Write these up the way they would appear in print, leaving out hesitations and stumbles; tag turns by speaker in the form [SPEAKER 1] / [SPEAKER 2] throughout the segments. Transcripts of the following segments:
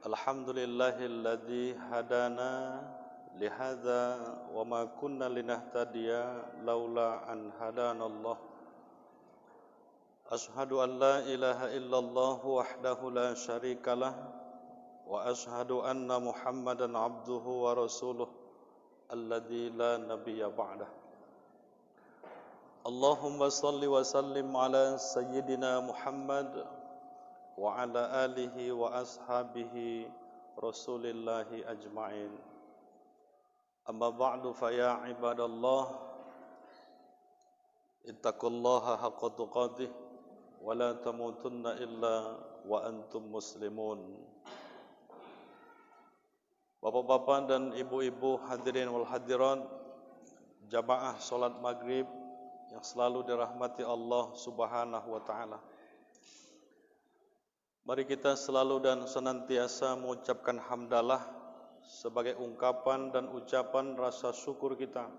[SPEAKER 1] Alhamdulillahilladzi hadana lihadza wa ma kunna linahtadiya laula an hadanallah. Ashhadu an la ilaha illallah wahdahu la syarikalah wa ashhadu anna Muhammadan abduhu wa rasuluh alladzi la nabiyya ba'dah. Allahumma salli wa sallim ala sayyidina Muhammad wa ala alihi wa ashabihi rasulillahi ajma'in. Amma ba'du fa ya ibadallah ittaqullaha haqqa tuqatih wa la tamutunna illa wa antum muslimun. Bapak-bapak dan ibu-ibu hadirin wal hadirat, jamaah salat maghrib yang selalu dirahmati Allah Subhanahu wa taala. Mari kita selalu dan senantiasa mengucapkan hamdalah sebagai ungkapan dan ucapan rasa syukur kita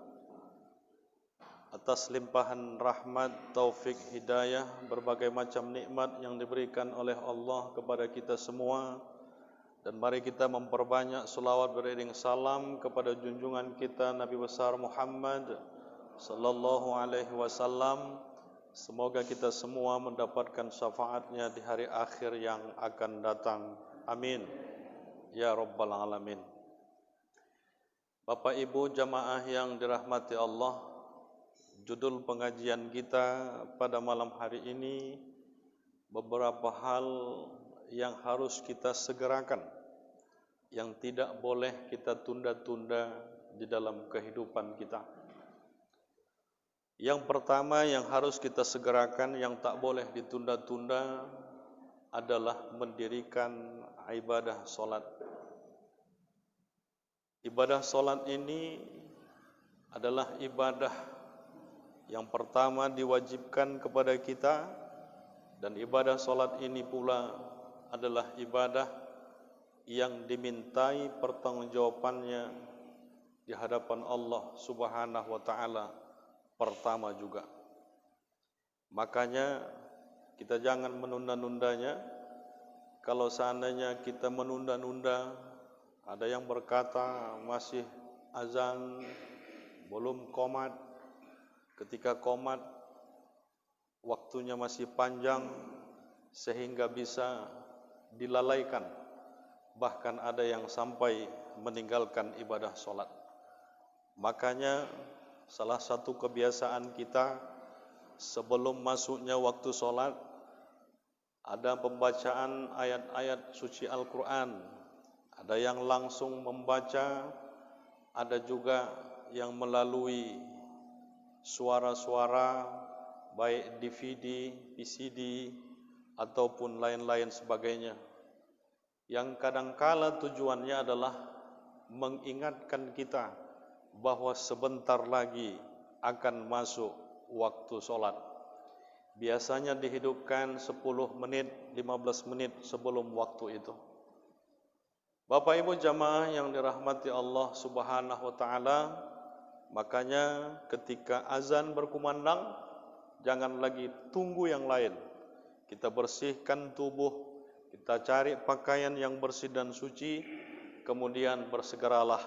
[SPEAKER 1] atas limpahan rahmat, taufik, hidayah, berbagai macam nikmat yang diberikan oleh Allah kepada kita semua. Dan mari kita memperbanyak selawat beriring salam kepada junjungan kita Nabi besar Muhammad sallallahu alaihi wasallam. Semoga kita semua mendapatkan syafaatnya di hari akhir yang akan datang. Amin. Ya Rabbal Alamin. Bapak Ibu jamaah yang dirahmati Allah, judul pengajian kita pada malam hari ini, beberapa hal yang harus kita segerakan, yang tidak boleh kita tunda-tunda di dalam kehidupan kita. Yang pertama yang harus kita segerakan, yang tak boleh ditunda-tunda adalah mendirikan ibadah solat. Ibadah solat ini adalah ibadah yang pertama diwajibkan kepada kita, dan ibadah solat ini pula adalah ibadah yang dimintai pertanggungjawabannya di hadapan Allah Subhanahu wa taala pertama juga. Makanya kita jangan menunda-nundanya. Kalau seandainya kita menunda-nunda, ada yang berkata masih azan, belum qomat. Ketika qomat, waktunya masih panjang sehingga bisa dilalaikan. Bahkan ada yang sampai meninggalkan ibadah solat. Makanya salah satu kebiasaan kita sebelum masuknya waktu solat, ada pembacaan ayat-ayat suci Al-Quran. Ada yang langsung membaca, ada juga yang melalui suara-suara, baik DVD, PCD, ataupun lain-lain sebagainya. Yang kadangkala tujuannya adalah mengingatkan kita bahwa sebentar lagi akan masuk waktu solat. Biasanya dihidupkan 10 menit, 15 menit sebelum waktu itu. Bapak Ibu jamaah yang dirahmati Allah Subhanahu wa taala, makanya ketika azan berkumandang, jangan lagi tunggu yang lain. Kita bersihkan tubuh, kita cari pakaian yang bersih dan suci, kemudian bersegeralah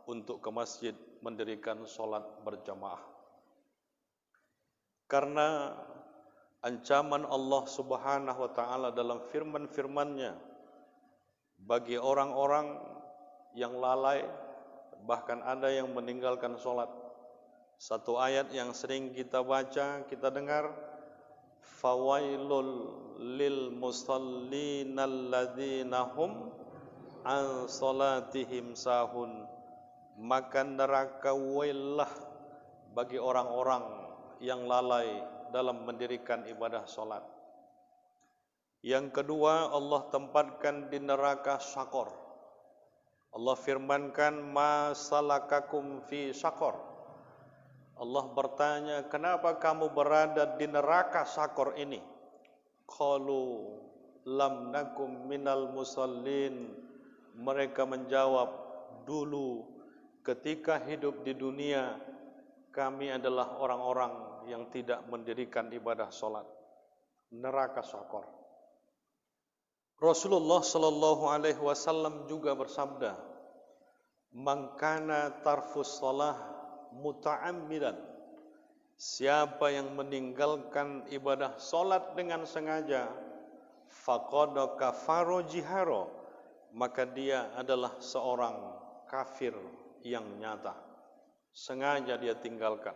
[SPEAKER 1] untuk ke masjid mendirikan solat berjamaah. Karena ancaman Allah Subhanahu wa taala dalam firman-firman-Nya bagi orang-orang yang lalai, bahkan ada yang meninggalkan solat. Satu ayat yang sering kita baca, kita dengar, fawailul lil musallin alladzina hum an salatihim sahun. Maka neraka wailah bagi orang-orang yang lalai dalam mendirikan ibadah solat. Yang kedua, Allah tempatkan di neraka syaqar. Allah firmankan, ma salakakum fi syaqar. Allah bertanya, kenapa kamu berada di neraka syaqar ini? Qalu lam nakum minal musallin. Mereka menjawab, dulu ketika hidup di dunia, kami adalah orang-orang yang tidak mendirikan ibadah solat. Neraka syaqar. Rasulullah sallallahu alaihi wasallam juga bersabda, "Man kana tarfus shalah muta'ammidan." Siapa yang meninggalkan ibadah salat dengan sengaja, faqad kafaro jiharo, maka dia adalah seorang kafir yang nyata. Sengaja dia tinggalkan,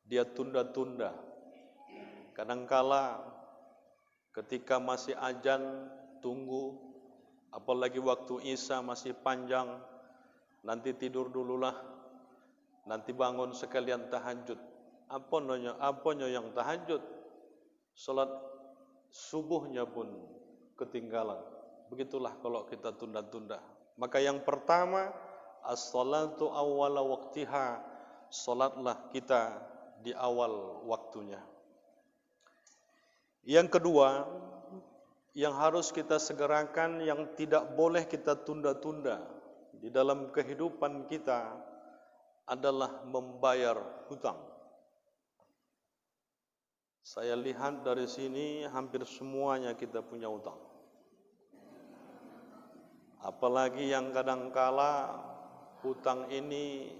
[SPEAKER 1] dia tunda-tunda. Kadangkala ketika masih azan tunggu, apalagi waktu Isya masih panjang, nanti tidur dululah, nanti bangun sekalian tahajud. Apanya yang tahajud? Salat subuhnya pun ketinggalan. Begitulah kalau kita tunda-tunda. Maka yang pertama, as-salatu awwala waqtiha, salatlah kita di awal waktunya. Yang kedua, yang harus kita segerakan, yang tidak boleh kita tunda-tunda di dalam kehidupan kita adalah membayar hutang. Saya lihat dari sini hampir semuanya kita punya hutang. Apalagi yang kadangkala hutang ini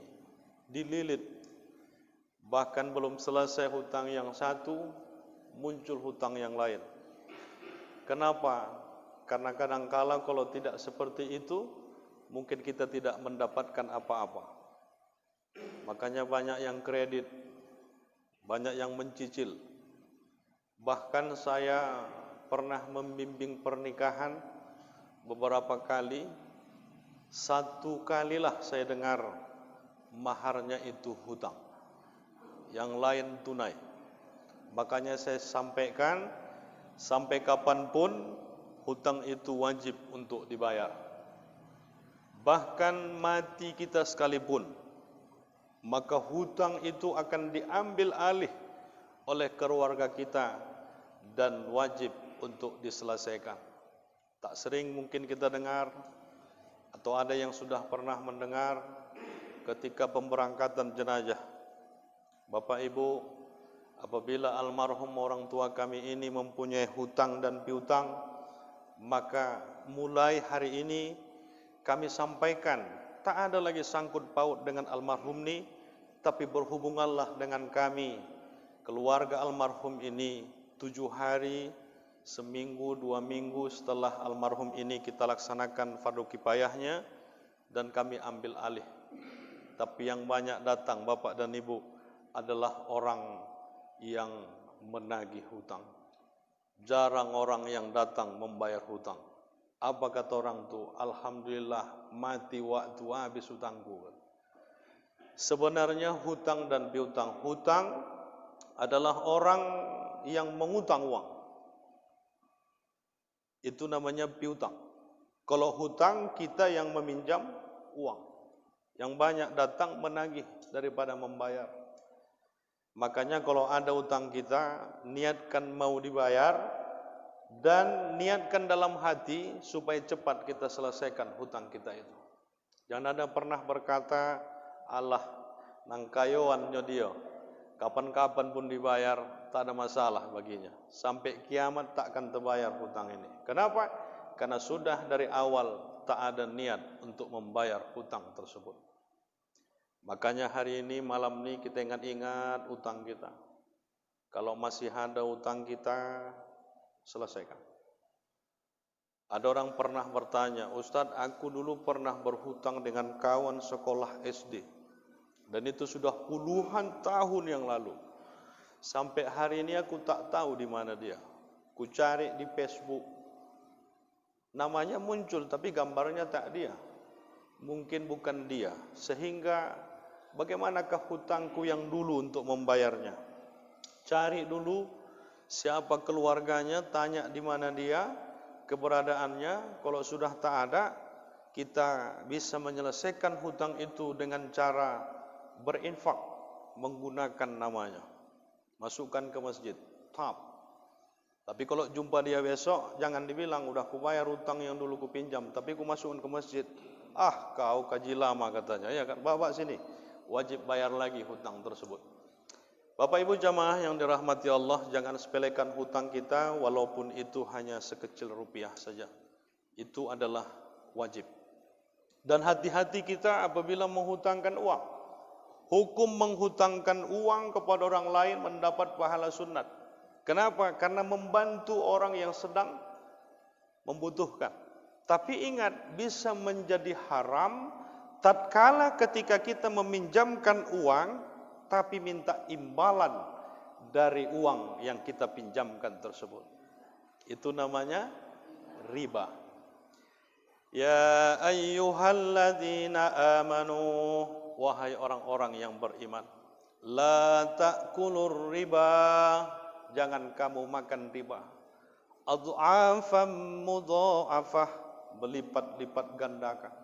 [SPEAKER 1] dililit. Bahkan belum selesai hutang yang satu, muncul hutang yang lain. Kenapa? Karena kadangkala kalau tidak seperti itu, mungkin kita tidak mendapatkan apa-apa. Makanya banyak yang kredit, banyak yang mencicil. Bahkan saya pernah membimbing pernikahan beberapa kali. Satu kalilah saya dengar maharnya itu hutang, yang lain tunai. Makanya saya sampaikan, sampai kapanpun hutang itu wajib untuk dibayar. Bahkan mati kita sekalipun, maka hutang itu akan diambil alih oleh keluarga kita dan wajib untuk diselesaikan. Tak sering mungkin kita dengar, atau ada yang sudah pernah mendengar ketika pemberangkatan jenazah. Bapak Ibu, apabila almarhum orang tua kami ini mempunyai hutang dan piutang, maka mulai hari ini kami sampaikan, tak ada lagi sangkut paut dengan almarhum ini, tapi berhubunganlah dengan kami, keluarga almarhum ini, 7 hari, seminggu, 2 minggu setelah almarhum ini kita laksanakan fardu kifayahnya dan kami ambil alih. Tapi yang banyak datang Bapak dan Ibu adalah orang yang menagih hutang. Jarang orang yang datang membayar hutang. Apa kata orang tu? Alhamdulillah, mati waktu habis hutangku. Sebenarnya hutang dan piutang. Hutang adalah orang yang mengutang uang. Itu namanya piutang. Kalau hutang, kita yang meminjam uang. Yang banyak datang menagih daripada membayar. Makanya kalau ada hutang kita, niatkan mau dibayar dan niatkan dalam hati supaya cepat kita selesaikan hutang kita itu. Jangan ada pernah berkata, Allah nangkayoannya dia, kapan-kapan pun dibayar, tak ada masalah baginya. Sampai kiamat tak akan terbayar hutang ini. Kenapa? Karena sudah dari awal tak ada niat untuk membayar hutang tersebut. Makanya hari ini, malam ini kita ingat-ingat hutang kita. Kalau masih ada hutang kita, selesaikan. Ada orang pernah bertanya, Ustadz, aku dulu pernah berhutang dengan kawan sekolah SD. Dan itu sudah puluhan tahun yang lalu. Sampai hari ini aku tak tahu di mana dia. Ku cari di Facebook. Namanya muncul tapi gambarnya tak dia. Mungkin bukan dia. Sehingga bagaimanakah hutangku yang dulu untuk membayarnya? Cari dulu siapa keluarganya, tanya di mana dia, keberadaannya. Kalau sudah tak ada, kita bisa menyelesaikan hutang itu dengan cara berinfak, menggunakan namanya. Masukkan ke masjid, tap. Tapi kalau jumpa dia besok, jangan dibilang udah ku bayar hutang yang dulu ku pinjam, tapi ku masukkan ke masjid. Ah, kau kaji lama katanya. Ya kan, bawa sini. Wajib bayar lagi hutang tersebut. Bapak Ibu jamaah yang dirahmati Allah, jangan sepelekan hutang kita walaupun itu hanya sekecil rupiah saja. Itu adalah wajib. Dan hati-hati kita apabila menghutangkan uang. Hukum menghutangkan uang kepada orang lain mendapat pahala sunat. Kenapa? Karena membantu orang yang sedang membutuhkan. Tapi ingat, bisa menjadi haram tatkala ketika kita meminjamkan uang tapi minta imbalan dari uang yang kita pinjamkan tersebut. Itu namanya riba. Ya ayyuhalladzina amanu, wahai orang-orang yang beriman, la ta'kulur riba, jangan kamu makan riba. Adhafan mudha'afah, berlipat-lipat gandakan.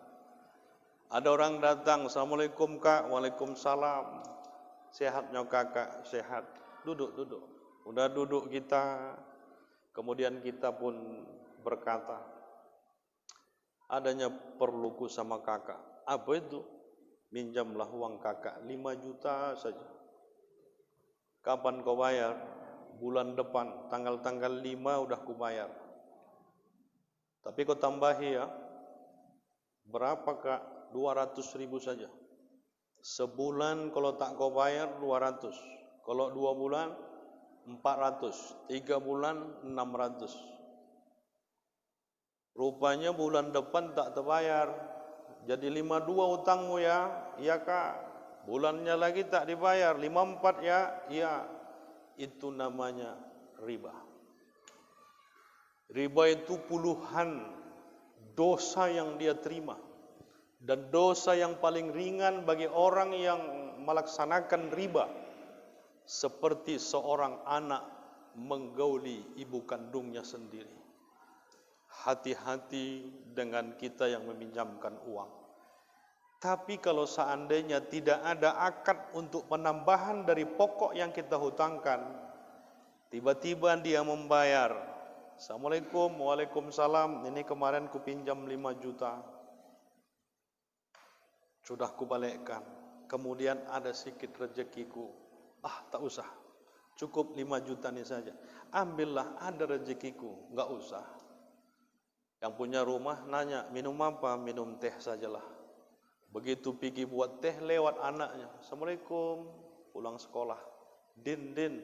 [SPEAKER 1] Ada orang datang, Assalamualaikum Kak, Waalaikumsalam. Sehatnya kakak, sehat. Duduk. Udah duduk kita, kemudian kita pun berkata, adanya perluku sama kakak. Apa itu? Minjamlah uang kakak 5 juta saja. Kapan kau bayar? Bulan depan, tanggal 5 udah ku bayar. Tapi kau tambahi ya. Berapa Kak? 200.000 saja. Sebulan kalau tak kau bayar 200. Kalau 2 bulan 400. 3 bulan 600. Rupanya bulan depan tak terbayar. Jadi 52 utangmu ya. Iya Kak. Bulannya lagi tak dibayar. 54 ya. Iya. Itu namanya riba. Riba itu puluhan dosa yang dia terima. Dan dosa yang paling ringan bagi orang yang melaksanakan riba, seperti seorang anak menggauli ibu kandungnya sendiri. Hati-hati dengan kita yang meminjamkan uang. Tapi kalau seandainya tidak ada akad untuk penambahan dari pokok yang kita hutangkan, tiba-tiba dia membayar. Assalamualaikum, Waalaikumsalam, ini kemarin ku pinjam 5 juta. Sudah kubalikkan. Kemudian ada sedikit rezekiku. Tak usah. Cukup 5 juta ini saja. Ambillah, ada rezekiku. Enggak usah. Yang punya rumah nanya, minum apa? Minum teh sajalah. Begitu pergi buat teh, lewat anaknya. Assalamualaikum. Pulang sekolah. Din.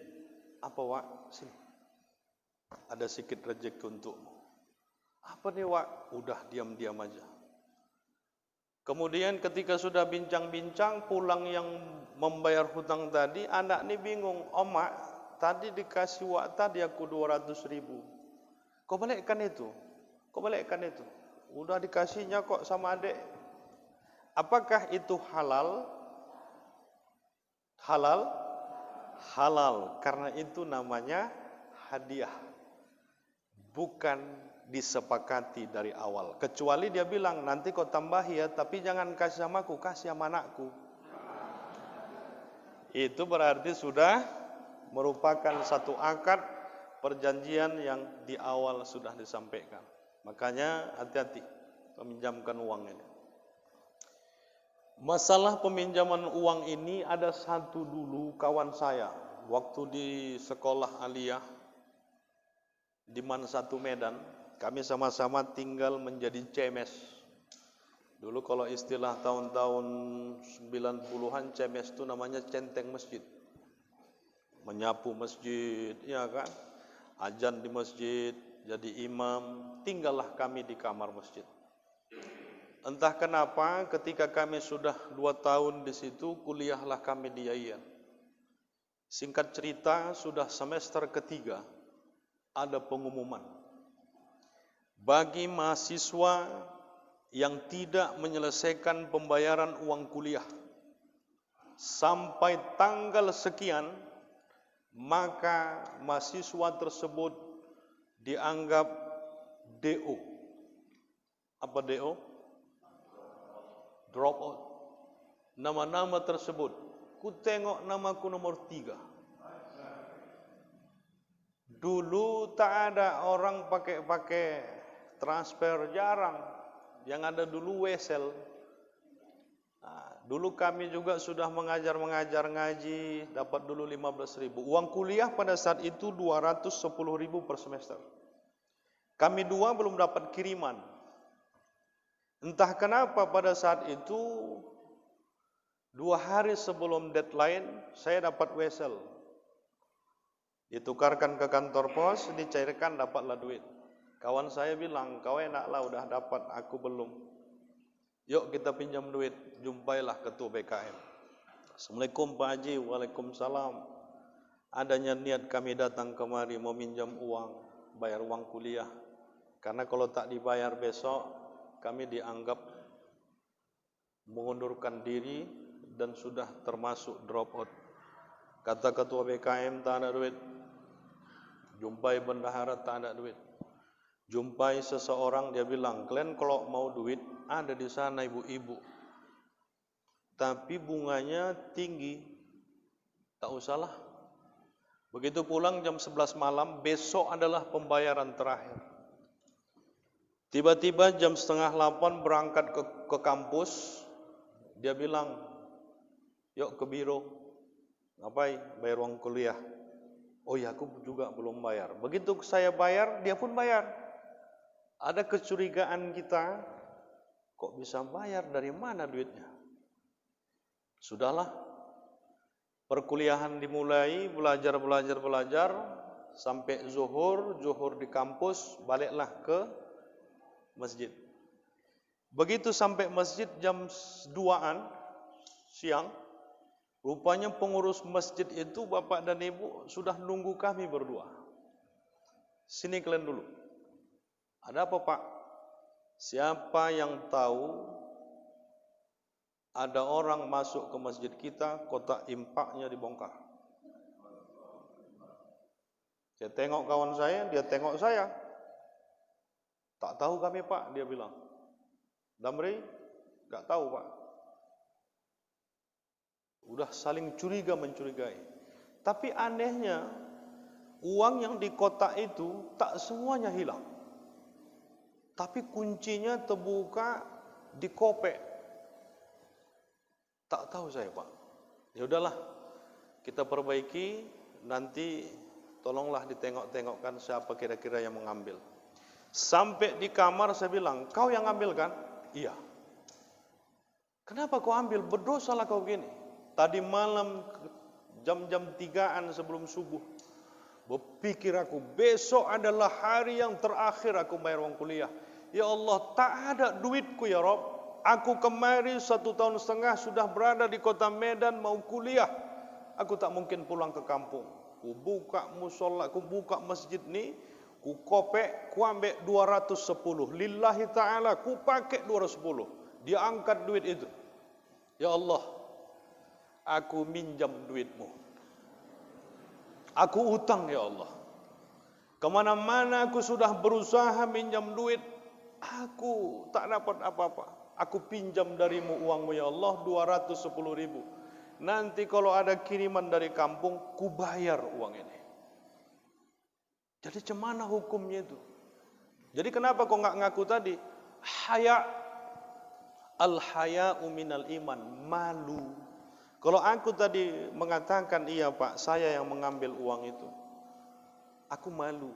[SPEAKER 1] Apa Wak? Sini. Ada sedikit rezeki untukmu. Apa nih Wak? Udah diam-diam aja. Kemudian ketika sudah bincang-bincang, pulang yang membayar hutang tadi, anak ini bingung. Mak, tadi dikasih Wak tadi aku 200.000. Kau balikkan itu. Udah dikasihnya kok sama adik. Apakah itu halal? Halal. Karena itu namanya hadiah. Bukan disepakati dari awal. Kecuali dia bilang, nanti kau tambahi ya, tapi jangan kasih sama aku, kasih sama anakku. Itu berarti sudah merupakan satu akad perjanjian yang di awal sudah disampaikan. Makanya hati-hati meminjamkan uang ini. Masalah peminjaman uang ini ada satu dulu kawan saya, waktu di sekolah aliyah di Man 1 Medan, kami sama-sama tinggal menjadi cemes. Dulu kalau istilah tahun-tahun 90-an, cemes itu namanya centeng masjid. Menyapu masjid, ya kan? Azan di masjid, jadi imam, tinggallah kami di kamar masjid. Entah kenapa ketika kami sudah 2 tahun di situ, kuliahlah kami di Yayan. Singkat cerita, sudah semester ketiga, ada pengumuman. Bagi mahasiswa yang tidak menyelesaikan pembayaran uang kuliah sampai tanggal sekian, maka mahasiswa tersebut dianggap DO. Apa DO? Drop out. Nama-nama tersebut, ku tengok namaku nomor 3. Dulu tak ada orang pakai transfer, jarang. Yang ada dulu wesel. Dulu kami juga sudah mengajar ngaji, dapat dulu 15.000. Uang kuliah pada saat itu 210.000 per semester. Kami dua belum dapat kiriman. Entah kenapa pada saat itu 2 hari sebelum deadline saya dapat wesel. Ditukarkan ke kantor pos, dicairkan, dapatlah duit. Kawan saya bilang, kau enaklah udah dapat, aku belum. Yuk kita pinjam duit. Jumpailah ketua BKM. Assalamualaikum Pak Haji. Waalaikumsalam. Adanya niat kami datang kemari mau minjam uang, bayar uang kuliah. Karena kalau tak dibayar besok, kami dianggap mengundurkan diri dan sudah termasuk drop out. Kata ketua BKM, tak ada duit. Jumpai bendahara, tak ada duit. Jumpai seseorang, dia bilang, kalian kalau mau duit, ada di sana ibu-ibu. Tapi bunganya tinggi. Tak usahlah. Begitu pulang jam 11 malam, besok adalah pembayaran terakhir. Tiba-tiba jam 7:30 berangkat ke kampus. Dia bilang, yuk ke biro. Ngapain? Bayar uang kuliah. Oh ya, aku juga belum bayar. Begitu saya bayar, dia pun bayar. Ada kecurigaan kita, kok bisa bayar, dari mana duitnya? Sudahlah, perkuliahan dimulai, belajar, sampai zuhur di kampus, baliklah ke masjid. Begitu sampai masjid jam 2-an siang, rupanya pengurus masjid itu, bapak dan ibu, sudah nunggu kami berdua. Sini kalian dulu. Ada apa Pak? Siapa yang tahu ada orang masuk ke masjid kita, kotak infaknya dibongkar? Saya tengok kawan saya, dia tengok saya. Tak tahu kami Pak, dia bilang. Damri, tak tahu Pak. Udah saling curiga mencurigai. Tapi anehnya, uang yang di kotak itu tak semuanya hilang. Tapi kuncinya terbuka di kopek. Tak tahu saya Pak. Ya udahlah, kita perbaiki, nanti tolonglah ditengok-tengokkan siapa kira-kira yang mengambil. Sampai di kamar saya bilang, kau yang ambil kan? Iya. Kenapa kau ambil? Berdosalah kau begini. Tadi malam jam-jam 3-an sebelum subuh, berpikir aku, besok adalah hari yang terakhir aku bayar uang kuliah. Ya Allah, tak ada duitku ya Rob. Aku kemari 1,5 tahun sudah berada di kota Medan mau kuliah. Aku tak mungkin pulang ke kampung. Ku buka musola, ku buka masjid ni, ku kopek, ku ambil 210. Lillahi ta'ala, ku pakai 210. Dia angkat duit itu. Ya Allah, aku minjam duitmu. Aku utang ya Allah. Kemana-mana aku sudah berusaha minjam duit, aku tak dapat apa-apa. Aku pinjam darimu uangmu ya Allah, 210.000. Nanti kalau ada kiriman dari kampung, ku bayar uang ini. Jadi cemana hukumnya itu? Jadi kenapa kau nggak ngaku tadi? Al-haya'u minal iman, malu. Kalau aku tadi mengatakan, iya Pak, saya yang mengambil uang itu, aku malu.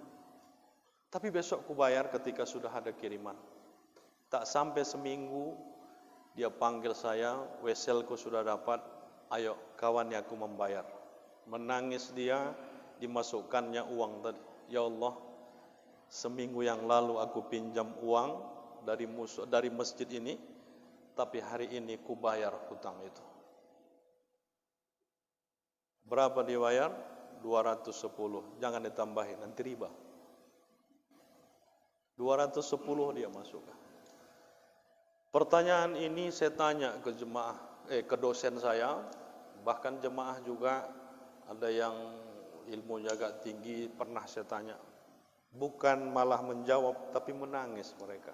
[SPEAKER 1] Tapi besok ku bayar ketika sudah ada kiriman. Tak sampai seminggu, dia panggil saya, weselku sudah dapat, ayo kawan aku membayar. Menangis dia, dimasukkannya uang tadi. Ya Allah, seminggu yang lalu aku pinjam uang dari masjid ini, tapi hari ini ku bayar hutang itu. Berapa dibayar? 210. Jangan ditambahin, nanti riba. 210 dia masukkan. Pertanyaan ini saya tanya ke ke dosen saya, bahkan jemaah juga ada yang ilmunya agak tinggi, pernah saya tanya. Bukan malah menjawab, tapi menangis mereka.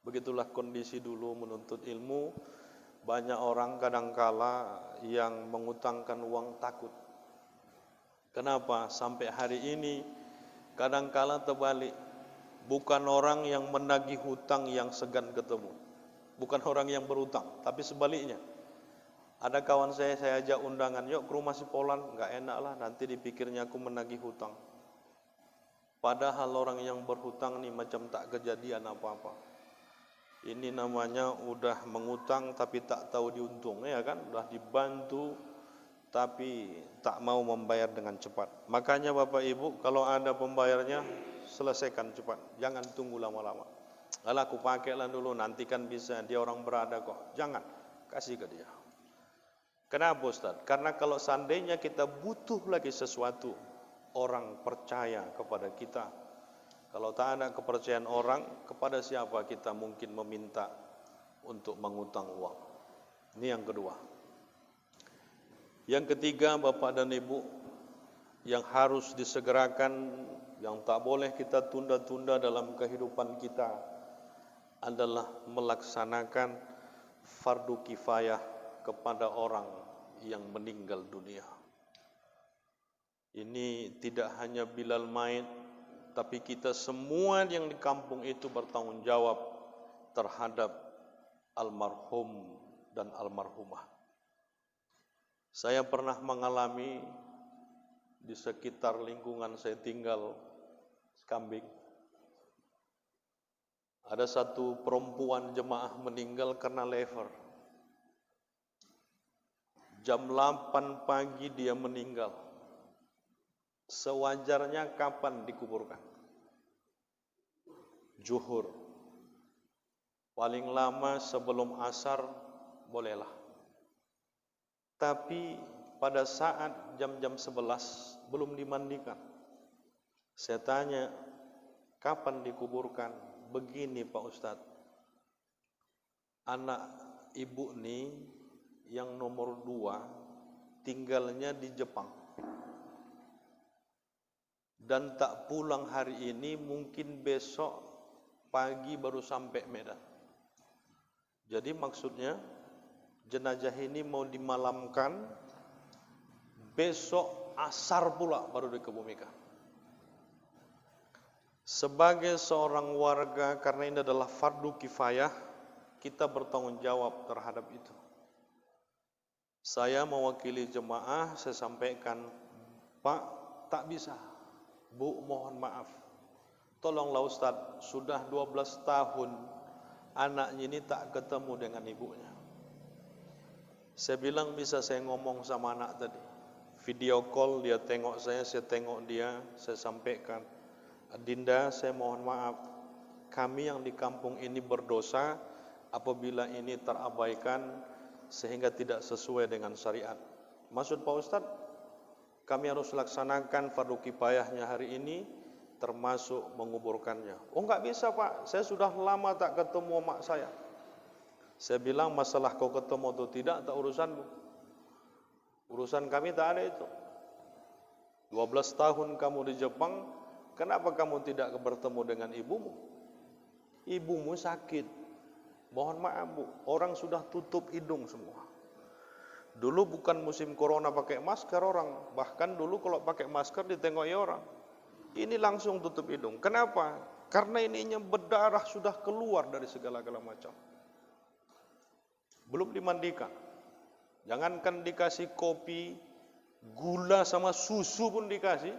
[SPEAKER 1] Begitulah kondisi dulu menuntut ilmu. Banyak orang kadangkala yang mengutangkan uang takut. Kenapa? Sampai hari ini kadangkala terbalik. Bukan orang yang menagih hutang yang segan ketemu. Bukan orang yang berutang, tapi sebaliknya. Ada kawan saya ajak undangan, yuk ke rumah si Polan, nggak enak lah, nanti dipikirnya aku menagih hutang. Padahal orang yang berhutang nih macam tak kejadian apa-apa. Ini namanya udah mengutang tapi tak tahu diuntung, ya kan? Udah dibantu tapi tak mau membayar dengan cepat. Makanya Bapak Ibu, kalau ada pembayarnya, selesaikan cepat, jangan tunggu lama-lama. Alah, aku pakailah dulu, nanti kan bisa, dia orang berada kok. Jangan, kasih ke dia. Kenapa Ustaz? Karena kalau seandainya kita butuh lagi sesuatu, orang percaya kepada kita. Kalau tak ada kepercayaan orang, kepada siapa kita mungkin meminta untuk mengutang uang? Ini yang kedua. Yang ketiga, Bapak dan Ibu, yang harus disegerakan, yang tak boleh kita tunda-tunda dalam kehidupan kita adalah melaksanakan fardu kifayah kepada orang yang meninggal dunia. Ini tidak hanya Bilal Maid, tapi kita semua yang di kampung itu bertanggung jawab terhadap almarhum dan almarhumah. Saya pernah mengalami di sekitar lingkungan saya tinggal, Kambing. Ada satu perempuan jemaah meninggal karena lever. Jam 8 pagi dia meninggal. Sewajarnya kapan dikuburkan? Zuhur. Paling lama sebelum asar bolehlah. Tapi pada saat jam-jam 11 belum dimandikan. Saya tanya, kapan dikuburkan? Begini Pak Ustadz, anak ibu nih yang nomor 2 tinggalnya di Jepang dan tak pulang hari ini, mungkin besok pagi baru sampai Medan. Jadi maksudnya jenazah ini mau dimalamkan, besok asar pula baru dikebumikan. Sebagai seorang warga, karena ini adalah fardu kifayah, kita bertanggung jawab terhadap itu. Saya mewakili jemaah, saya sampaikan, Pak, tak bisa. Bu, mohon maaf. Tolonglah Ustadz, sudah 12 tahun anaknya ini tak ketemu dengan ibunya. Saya bilang, bisa saya ngomong sama anak tadi. Video call, dia tengok saya tengok dia, saya sampaikan, Dinda, saya mohon maaf, kami yang di kampung ini berdosa apabila ini terabaikan sehingga tidak sesuai dengan syariat. Maksud Pak Ustadz, kami harus laksanakan fardu kifayahnya hari ini, termasuk menguburkannya. Oh, enggak bisa Pak, saya sudah lama tak ketemu mak saya. Saya bilang, masalah kau ketemu atau tidak, tak urusanmu. Urusan kami tak ada itu. 12 tahun kamu di Jepang, kenapa kamu tidak bertemu dengan ibumu? Ibumu sakit. Mohon maaf Bu, orang sudah tutup hidung semua. Dulu bukan musim corona pakai masker orang. Bahkan dulu kalau pakai masker ditengoki orang. Ini langsung tutup hidung. Kenapa? Karena ininya berdarah sudah keluar dari segala-gala macam. Belum dimandikan. Jangankan dikasih kopi, gula sama susu pun dikasih,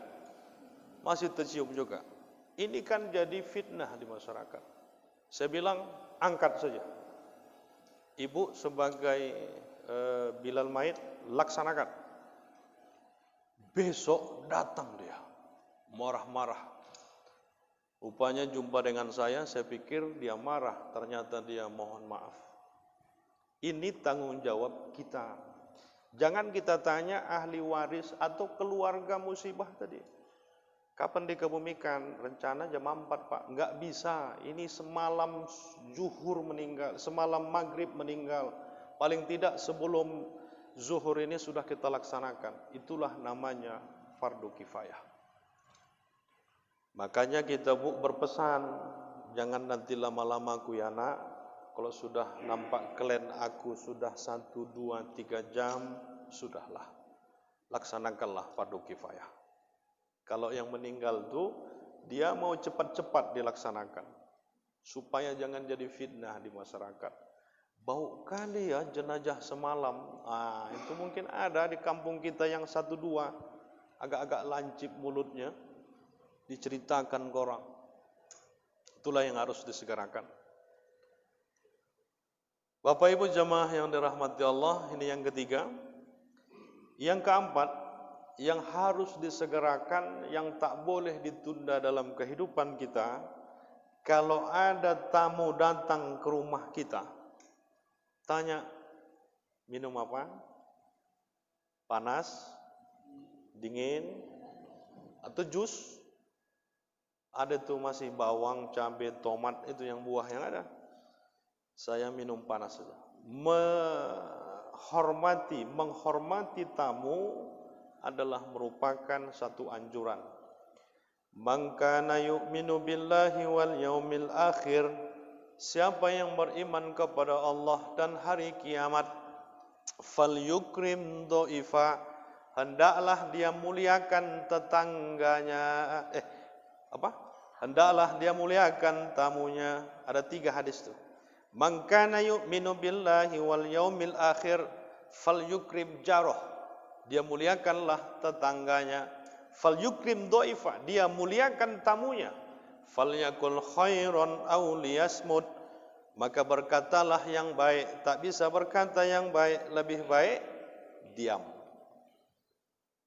[SPEAKER 1] masih tercium juga. Ini kan jadi fitnah di masyarakat. Saya bilang, angkat saja. Ibu sebagai Bilal Maid, laksanakan. Besok datang dia, marah-marah. Rupanya jumpa dengan saya pikir dia marah, ternyata dia mohon maaf. Ini tanggung jawab kita. Jangan kita tanya ahli waris atau keluarga musibah tadi. Kapan dikebumikan? Rencana jam 4 Pak. Enggak bisa. Ini semalam zuhur meninggal, semalam maghrib meninggal. Paling tidak sebelum zuhur ini sudah kita laksanakan. Itulah namanya fardu kifayah. Makanya kita berpesan, jangan nanti lama-lama aku ya nak. Kalau sudah nampak kalian aku sudah 1, 2, 3 jam, sudahlah. Laksanakanlah fardu kifayah. Kalau yang meninggal itu, dia mau cepat-cepat dilaksanakan. Supaya jangan jadi fitnah di masyarakat. bau kali ya jenazah semalam. Itu mungkin ada di kampung kita yang satu dua, agak-agak lancip mulutnya, diceritakan ke orang. Itulah yang harus disegerakan. Bapak Ibu jamaah yang dirahmati Allah, ini yang ketiga. Yang keempat, yang harus disegerakan, yang tak boleh ditunda dalam kehidupan kita, kalau ada tamu datang ke rumah kita, tanya, minum apa? Panas, dingin, atau jus? Ada tuh masih bawang, cabai, tomat, itu yang buah yang ada. Saya minum panas saja. Menghormati tamu adalah merupakan satu anjuran. Man kana yu'minu billahi wal yaumil akhir, siapa yang beriman kepada Allah dan hari kiamat, falyukrim dhaifa, hendaklah dia muliakan tetangganya. Hendaklah dia muliakan tamunya. Ada 3 hadis tu. Man kana yu'minu billahi wal yaumil akhir falyukrim jarah, dia muliakanlah tetangganya. Falyukrim dhaifa, dia muliakan tamunya. Falyakul khairan aw liyasmut, maka berkatalah yang baik. Tak bisa berkata yang baik, lebih baik diam.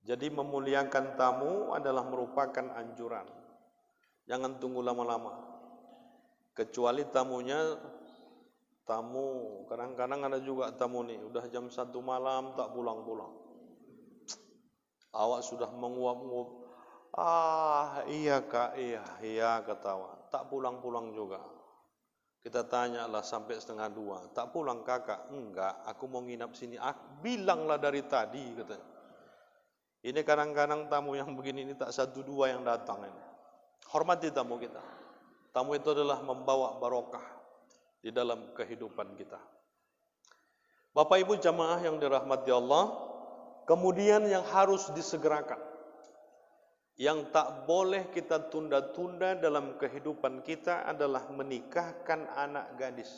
[SPEAKER 1] Jadi memuliakan tamu adalah merupakan anjuran. Jangan tunggu lama-lama. Kecuali tamu kadang-kadang ada juga tamu nih, udah jam 1 malam tak pulang-pulang. Awak sudah menguap-nguap. Iya kak, iya ketawa. Tak pulang-pulang juga. Kita tanyalah sampai 1:30. Tak pulang kakak? Enggak, aku mau nginap sini. Bilanglah dari tadi katanya. Ini kadang-kadang tamu yang begini ini tak 1-2 yang datang ini. Hormati tamu kita. Tamu itu adalah membawa barokah di dalam kehidupan kita. Bapak Ibu jamaah yang dirahmati Allah, kemudian yang harus disegerakan, yang tak boleh kita tunda-tunda dalam kehidupan kita adalah menikahkan anak gadis.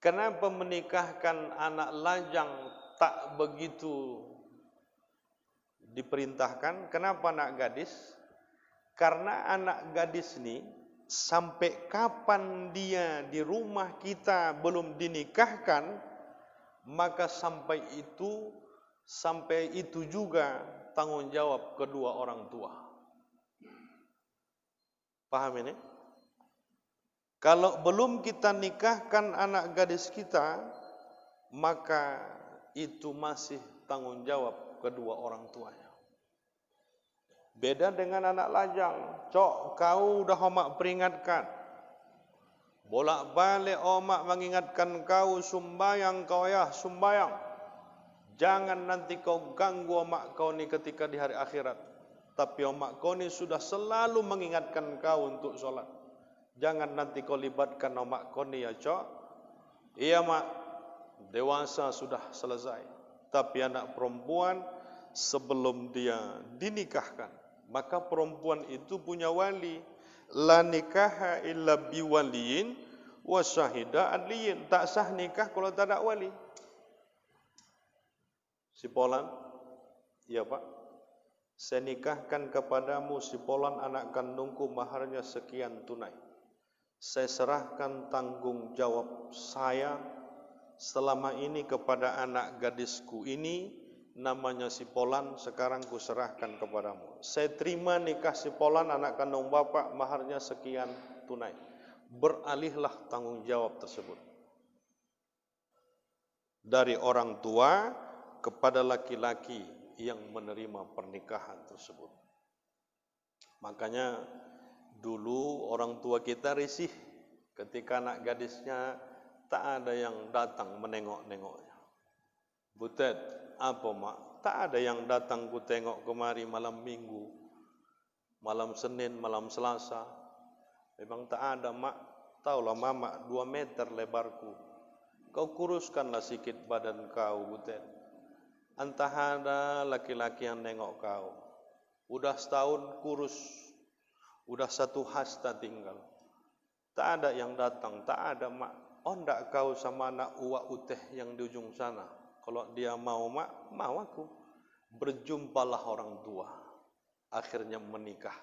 [SPEAKER 1] Kenapa menikahkan anak lajang tak begitu diperintahkan? Kenapa anak gadis? Karena anak gadis ini sampai kapan dia di rumah kita belum dinikahkan, maka sampai itu juga tanggung jawab kedua orang tua. Paham ini? Kalau belum kita nikahkan anak gadis kita, maka itu masih tanggung jawab kedua orang tuanya. Beda dengan anak lajang. Cok, kau dah omak peringatkan. Bolak-balik omak mengingatkan kau, sumbayang kau ya, sumbayang. Jangan nanti kau ganggu omak kau ni ketika di hari akhirat. Tapi omak kau ni sudah selalu mengingatkan kau untuk solat. Jangan nanti kau libatkan omak kau ni ya cok. Iya mak, dewasa sudah selesai. Tapi anak perempuan sebelum dia dinikahkan, maka perempuan itu punya wali. La nikaha illa biwaliyin wa syahida adliyin. Tak sah nikah kalau tak ada wali. Si Polan, ya Pak, saya nikahkan kepadamu si Polan anak kandungku, maharnya sekian tunai. Saya serahkan tanggung jawab saya selama ini kepada anak gadisku ini, namanya si Polan, sekarang kuserahkan kepadamu. Saya terima nikah si Polan anak kandung bapak, maharnya sekian tunai. Beralihlah tanggung jawab tersebut dari orang tua kepada laki-laki yang menerima pernikahan tersebut. Makanya dulu orang tua kita risih ketika anak gadisnya tak ada yang datang menengok-nengoknya. Butet, apa mak? Tak ada yang datang ku tengok kemari malam minggu, malam Senin, malam Selasa. Memang tak ada mak. Taulah mama 2 meter lebarku. Kau kuruskanlah sikit badan kau, Butet. Entah ada laki-laki yang nengok kau. Udah setahun kurus, udah 1 hasta tinggal. Tak ada yang datang, tak ada mak. ndak kau sama anak uak uteh yang di ujung sana. Kalau dia mau mak, mau aku. Berjumpalah orang tua. Akhirnya menikah.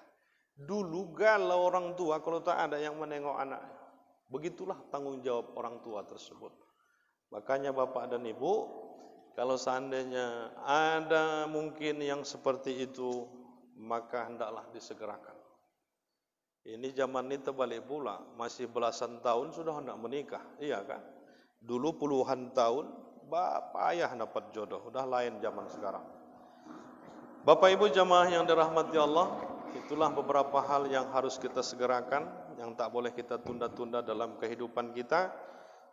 [SPEAKER 1] Dulu galau orang tua kalau tak ada yang menengok anaknya. Begitulah tanggung jawab orang tua tersebut. Makanya bapak dan ibu, kalau seandainya ada mungkin yang seperti itu, maka hendaklah disegerakan. Ini zaman ini terbalik pula, masih belasan tahun sudah hendak menikah, iya kan? Dulu puluhan tahun, bapak ayah dapat jodoh, udah lain zaman sekarang. Bapak ibu jamaah yang dirahmati Allah, itulah beberapa hal yang harus kita segerakan, yang tak boleh kita tunda-tunda dalam kehidupan kita,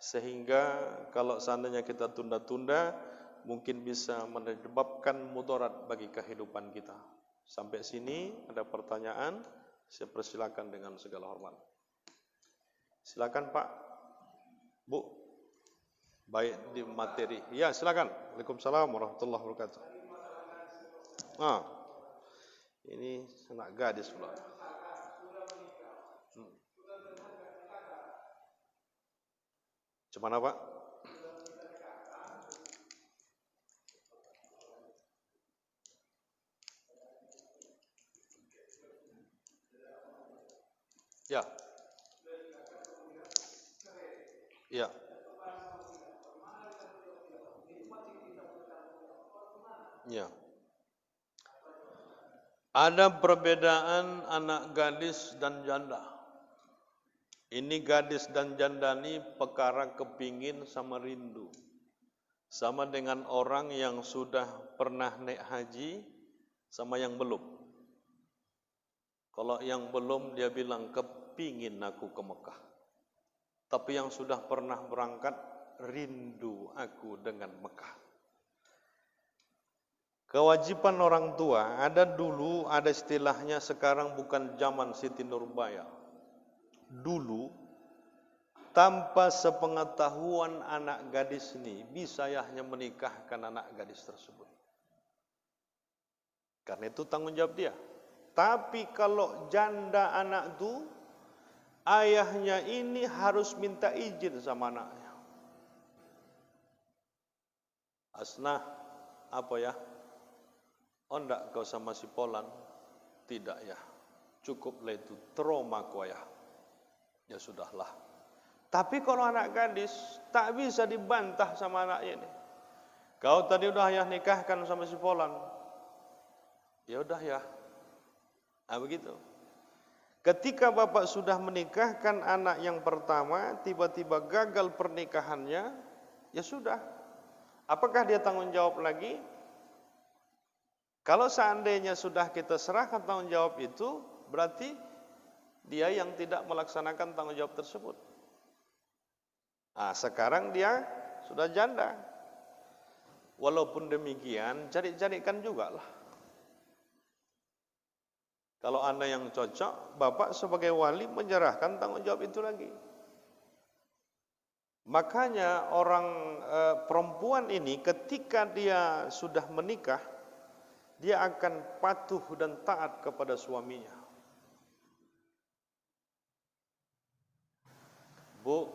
[SPEAKER 1] sehingga kalau seandainya kita tunda-tunda, mungkin bisa menyebabkan mudarat bagi kehidupan kita. Sampai sini ada pertanyaan? Saya persilakan dengan segala hormat. Silakan Pak, Bu. Baik di materi. Ya, silakan. Waalaikumsalam warahmatullahi wabarakatuh. Ini anak gadis pula. Cuman apa? Ya. Ya. Ya. Ada perbedaan anak gadis dan janda. Ini gadis dan janda ini perkara kepingin sama rindu. Sama dengan orang yang sudah pernah naik haji sama yang belum. Kalau yang belum dia bilang kepingin aku ke Mekah. Tapi yang sudah pernah berangkat rindu aku dengan Mekah. Kewajiban orang tua ada dulu, ada istilahnya, sekarang bukan zaman Siti Nurbaya. Dulu tanpa sepengetahuan anak gadis ini bisa ayahnya menikahkan anak gadis tersebut. Karena itu tanggung jawab dia. Tapi kalau janda anak itu, ayahnya ini harus minta izin sama anaknya. Asnah, apa ya? Ndak kau sama si Polan? Tidak ya. Cukuplah itu trauma kau ya. Ya sudahlah. Tapi kalau anak gadis, tak bisa dibantah sama anaknya ini. Kau tadi udah ayah nikahkan sama si Polan. Ya udah ya. Begitu. Ketika bapak sudah menikahkan anak yang pertama, tiba-tiba gagal pernikahannya, ya sudah. Apakah dia tanggung jawab lagi? Kalau seandainya sudah kita serahkan tanggung jawab itu, berarti dia yang tidak melaksanakan tanggung jawab tersebut. Sekarang dia sudah janda. Walaupun demikian, cari-carikan juga lah. Kalau anda yang cocok, bapak sebagai wali menyerahkan tanggung jawab itu lagi. Makanya orang perempuan ini ketika dia sudah menikah, dia akan patuh dan taat kepada suaminya. Bu,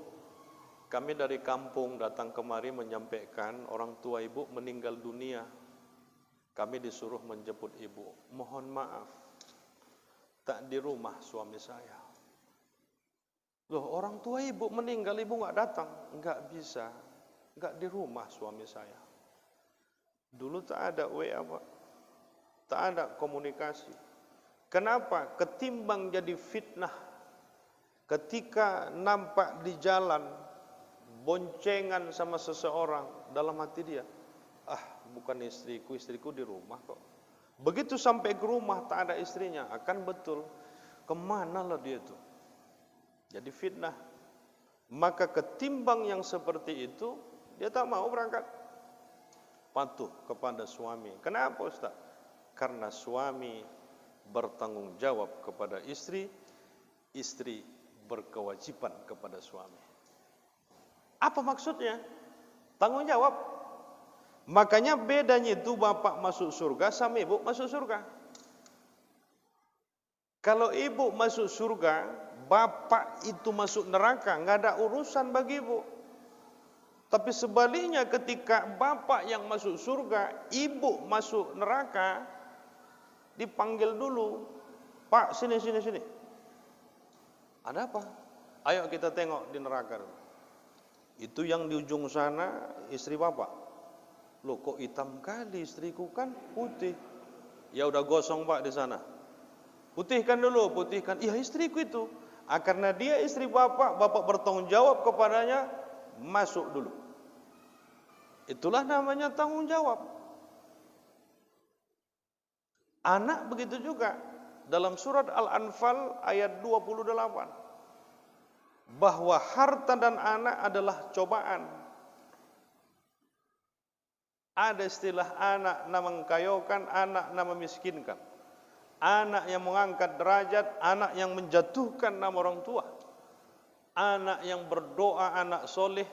[SPEAKER 1] kami dari kampung datang kemari menyampaikan orang tua ibu meninggal dunia. Kami disuruh menjemput ibu. Mohon maaf, tak di rumah suami saya. Loh, orang tua ibu meninggal, ibu nggak datang? Nggak bisa, nggak di rumah suami saya. Dulu tak ada WA, Pak. Tak ada komunikasi. Kenapa? Ketimbang jadi fitnah. Ketika nampak di jalan boncengan sama seseorang, dalam hati dia, bukan istriku, istriku di rumah kok. Begitu sampai ke rumah tak ada istrinya, akan betul kemana lah dia itu. Jadi fitnah. Maka ketimbang yang seperti itu, dia tak mau berangkat. Patuh kepada suami. Kenapa Ustaz? Karena suami bertanggung jawab kepada istri, istri berkewajiban kepada suami. Apa maksudnya? Tanggung jawab. Makanya bedanya itu bapak masuk surga sama ibu masuk surga. Kalau ibu masuk surga, bapak itu masuk neraka, nggak ada urusan bagi ibu. Tapi sebaliknya ketika bapak yang masuk surga, ibu masuk neraka, dipanggil dulu, Pak, sini. Ada apa? Ayo kita tengok di neraka. Itu yang di ujung sana istri bapak. Loh, kok hitam kali, istriku kan putih. Ya udah gosong Pak di sana. Putihkan dulu, putihkan. Iya, istriku itu. Karena dia istri bapak, bapak bertanggung jawab kepadanya, masuk dulu. Itulah namanya tanggung jawab. Anak begitu juga. Dalam surat Al-Anfal ayat 28. Bahwa harta dan anak adalah cobaan. Ada istilah anak nama mengkayokan, anak nama miskinkan. Anak yang mengangkat derajat, anak yang menjatuhkan nama orang tua. Anak yang berdoa, anak soleh,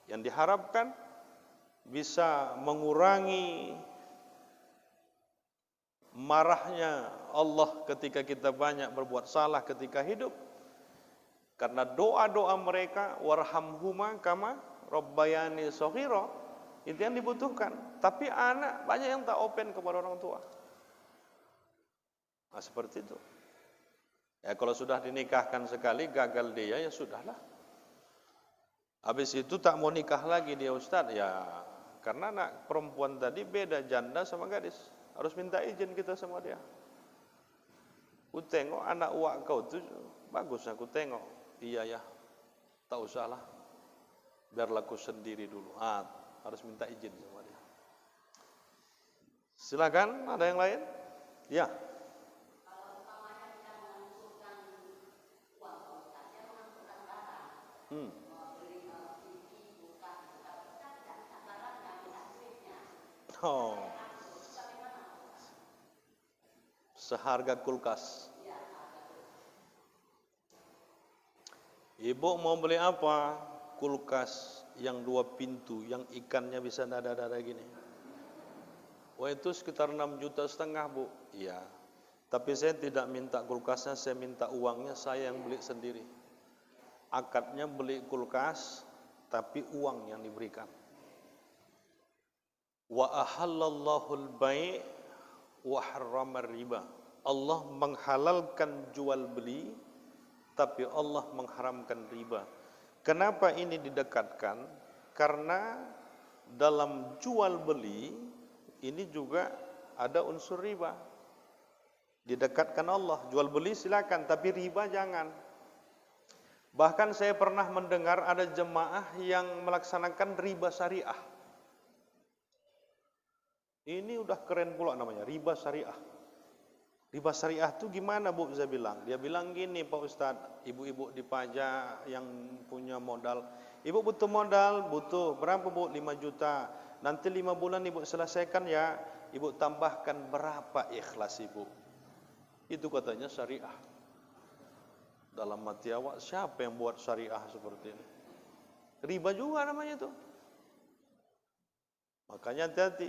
[SPEAKER 1] yang diharapkan bisa mengurangi marahnya Allah ketika kita banyak berbuat salah ketika hidup. Karena doa-doa mereka, warhamhuma kama rabbayani shaghira, itu yang dibutuhkan. Tapi anak banyak yang tak open kepada orang tua. Nah, seperti itu. Ya kalau sudah dinikahkan sekali gagal dia, ya sudahlah. Habis itu tak mau nikah lagi dia Ustaz, ya karena anak perempuan tadi beda janda sama gadis. Harus minta izin kita sama dia. Ku tengok anak uak kau tu bagus, aku tengok. Iya ya, tak usahlah. Biarlah aku sendiri dulu. Harus minta izin sama dia. Silakan, ada yang lain? Ya. Oh. Seharga kulkas. Ibu mau beli apa? Kulkas yang 2 pintu, yang ikannya bisa dada-dada gini. Wah, itu sekitar 6,5 juta, Bu. Iya. Tapi saya tidak minta kulkasnya, saya minta uangnya, saya yang beli sendiri. Akadnya beli kulkas, tapi uang yang diberikan. Wa ahallallahu al-bai' wa harramar riba. Allah menghalalkan jual beli, tapi Allah mengharamkan riba. Kenapa ini didekatkan? Karena dalam jual beli ini juga ada unsur riba. Didekatkan Allah, jual beli silakan, tapi riba jangan. Bahkan saya pernah mendengar ada jemaah yang melaksanakan riba syariah. Ini udah keren pula namanya, riba syariah. Riba syariah itu gimana Bu? Saya bilang. Dia bilang gini Pak Ustadz, ibu-ibu di pajak yang punya modal. Ibu butuh modal, butuh berapa Bu? 5 juta. Nanti 5 bulan Ibu selesaikan ya. Ibu tambahkan berapa ikhlas Ibu. Itu katanya syariah. Dalam mati awak, siapa yang buat syariah seperti ini? Riba juga namanya itu. Makanya hati-hati.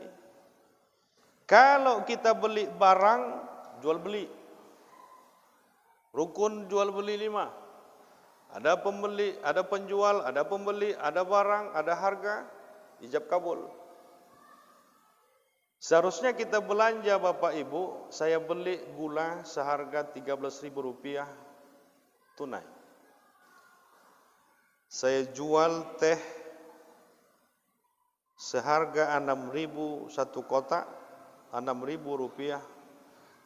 [SPEAKER 1] Kalau kita beli barang, jual beli. Rukun jual beli 5. Ada pembeli, ada penjual, ada pembeli, ada barang, ada harga, ijab kabul. Seharusnya kita belanja Bapak Ibu, saya beli gula seharga Rp13.000 tunai. Saya jual teh seharga 6.000 satu kotak, Rp6.000.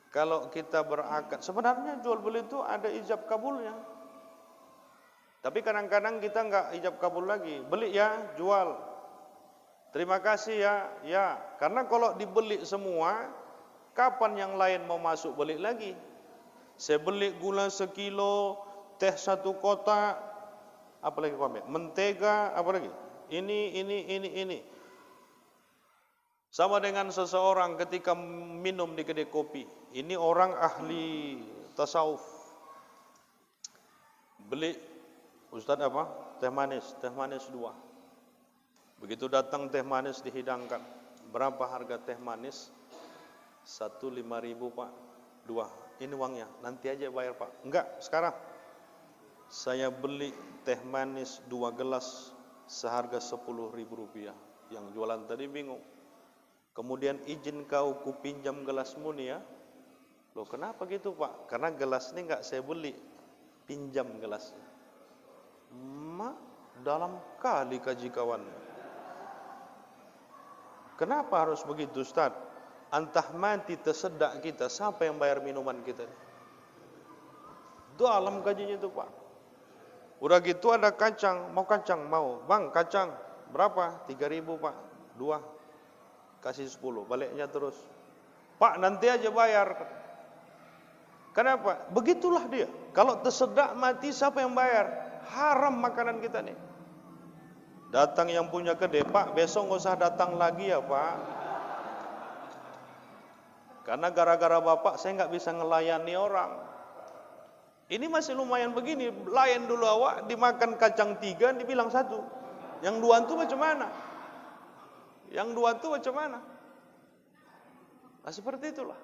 [SPEAKER 1] Kalau kita berakad, sebenarnya jual beli itu ada ijab kabulnya. Tapi kadang-kadang kita enggak ijab kabul lagi. Beli ya, jual. Terima kasih ya, ya. Karena kalau dibeli semua, kapan yang lain mau masuk beli lagi? Saya beli gula sekilo, teh satu kotak, apa lagi Pak? Mentega, apa lagi? Ini. Sama dengan seseorang ketika minum di kedai kopi. Ini orang ahli tasawuf. Beli, Ustadz apa? Teh manis 2. Begitu datang teh manis dihidangkan. Berapa harga teh manis? 1 5.000 Pak. 2. Ini uangnya. Nanti aja bayar Pak. Enggak, sekarang. saya beli teh manis 2 gelas seharga Rp10.000. Yang jualan tadi bingung. Kemudian izin kau ku pinjam gelasmu nih ya. Loh kenapa gitu Pak? Karena gelas ini enggak saya beli, pinjam gelasnya. Dalam kali kaji kawan. Kenapa harus begitu Ustaz? Antah mati tersedak kita, siapa yang bayar minuman kita? Dalam kajinya itu Pak. Udah gitu ada kacang, mau kacang? Mau. Bang kacang, berapa? 3.000 Pak. 2. Kasih 10, baliknya terus. Pak nanti aja bayar. Kenapa? Begitulah dia. Kalau tersedak mati siapa yang bayar? Haram makanan kita nih. Datang yang punya kedai, Pak besok nggak usah datang lagi ya Pak. Karena gara-gara Bapak saya nggak bisa ngelayani orang. Ini masih lumayan begini, layan dulu awak, dimakan kacang 3, dibilang 1. Yang 2 itu macam mana? Yang 2 itu macam mana? Nah seperti itulah.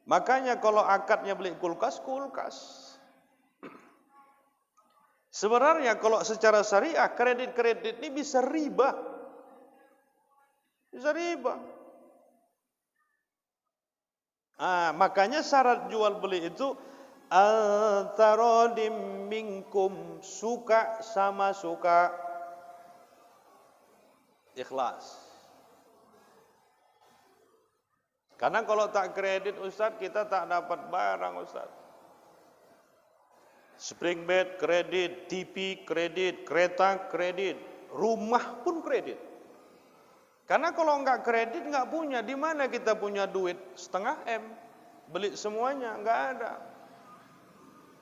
[SPEAKER 1] Makanya kalau akadnya beli kulkas, kulkas. Sebenarnya kalau secara syariah kredit-kredit ini bisa riba. Bisa riba. Makanya syarat jual beli itu al-taradim minkum, suka sama suka. Ikhlas. Karena kalau tak kredit Ustaz, kita tak dapat barang Ustaz. Spring bed kredit, TV kredit, kereta kredit, rumah pun kredit. Karena kalau enggak kredit enggak punya, di mana kita punya duit 0,5 M beli semuanya, enggak ada.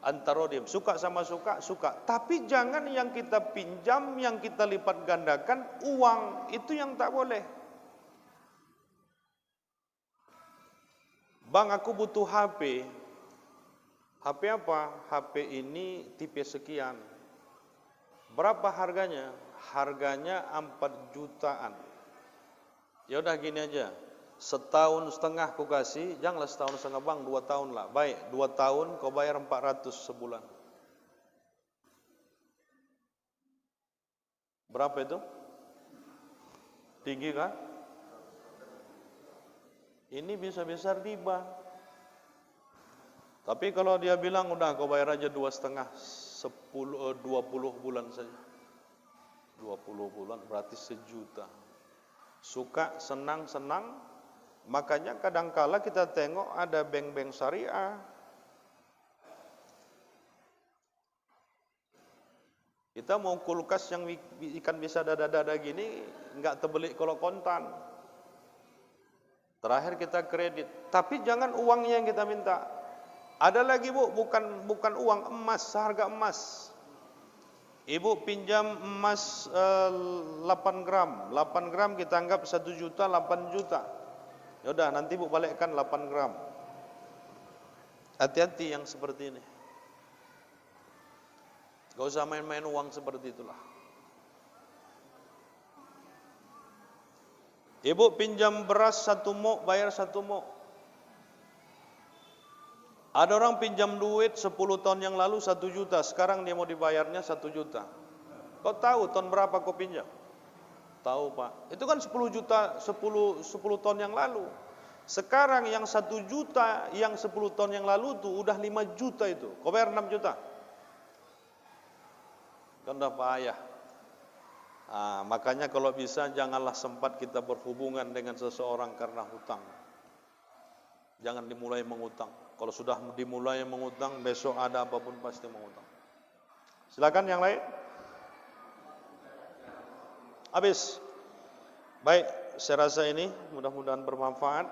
[SPEAKER 1] Antarodim, suka sama suka, suka. Tapi jangan yang kita pinjam, yang kita lipat gandakan uang, itu yang tak boleh. Bang, aku butuh HP. HP apa? HP ini tipe sekian. Berapa harganya? Harganya 4 jutaan. Ya udah gini aja. 1,5 tahun ku kasih, janganlah 1,5 tahun Bang, 2 tahun lah. Baik, 2 tahun kau bayar 400 sebulan. Berapa itu? Tinggi kan? Ini bisa-bisa riba. Tapi kalau dia bilang udah kau bayar aja 2,5, 20 bulan saja. 20 bulan berarti 1 juta. Suka, senang. Makanya kadangkala kita tengok ada bank-bank syariah. Kita mau kulkas yang ikan bisa dada-dada gini, enggak terbeli kalau kontan. Terakhir kita kredit. Tapi jangan uangnya yang kita minta. Ada lagi Bu, bukan uang, emas, seharga emas. Ibu pinjam emas 8 gram. 8 gram kita anggap 1 juta, 8 juta. Yaudah nanti Bu balikkan 8 gram. Hati-hati yang seperti ini. Gak usah main-main uang seperti itulah. Ibu pinjam beras 1 mok, bayar 1 mok. Ada orang pinjam duit 10 tahun yang lalu 1 juta, sekarang dia mau dibayarnya 1 juta. Kau tahu tahun berapa kau pinjam? Tahu Pak, itu kan 10 juta 10 tahun yang lalu. Sekarang yang 1 juta yang 10 tahun yang lalu tuh udah 5 juta itu. Kau bayar 6 juta. Kan udah payah. Makanya kalau bisa janganlah sempat kita berhubungan dengan seseorang karena hutang. Jangan dimulai mengutang. Kalau sudah dimulai mengutang, besok ada apapun pasti mengutang. Silakan yang lain. Habis. Baik, saya rasa ini mudah-mudahan bermanfaat.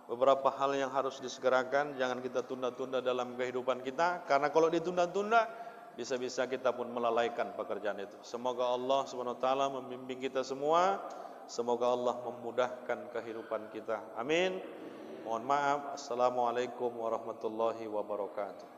[SPEAKER 1] Beberapa hal yang harus disegerakan, jangan kita tunda-tunda dalam kehidupan kita. Karena kalau ditunda-tunda, bisa-bisa kita pun melalaikan pekerjaan itu. Semoga Allah SWT membimbing kita semua. Semoga Allah memudahkan kehidupan kita. Amin. Mohon maaf. Assalamualaikum warahmatullahi wabarakatuh.